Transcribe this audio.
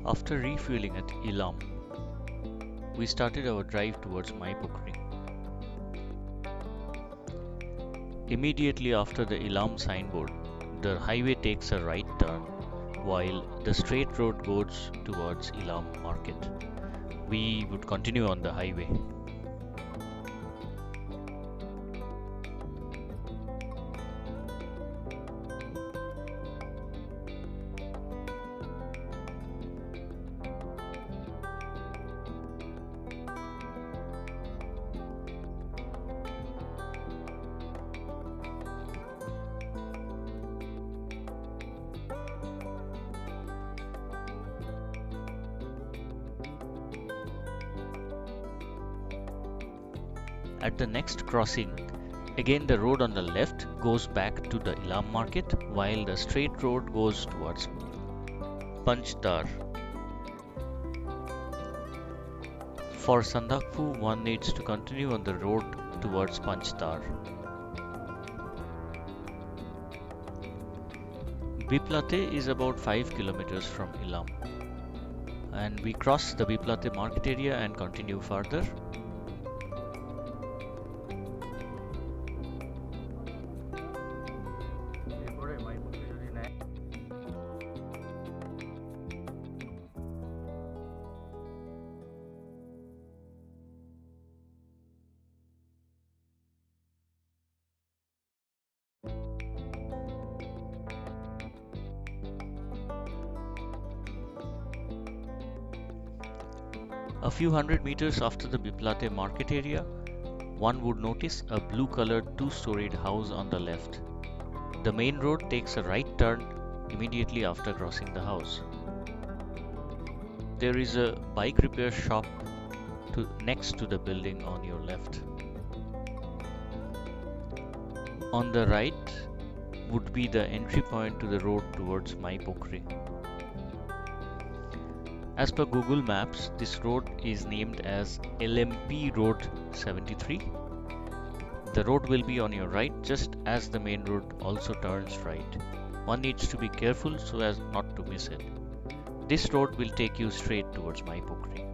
After refueling at Ilam, we started our drive towards Mai Pokhri. Immediately after the Ilam signboard, the highway takes a right turn while the straight road goes towards Ilam market. We would continue on the highway. At the next crossing, again the road on the left goes back to the Ilam market while the straight road goes towards Panchtar. For Sandakphu, one needs to continue on the road towards Panchtar. Biblate is about 5 kilometers from Ilam, and we cross the Biblate market area and continue further. A few hundred meters after the Biblate market area, one would notice a blue-colored two-storied house on the left. The main road takes a right turn immediately after crossing the house. There is a bike repair shop next to the building on your left. On the right would be the entry point to the road towards Mai Pokhri. As per Google Maps, this road is named as LMP Road 73. The road will be on your right just as the main road also turns right. One needs to be careful so as not to miss it. This road will take you straight towards Mai Pokhri.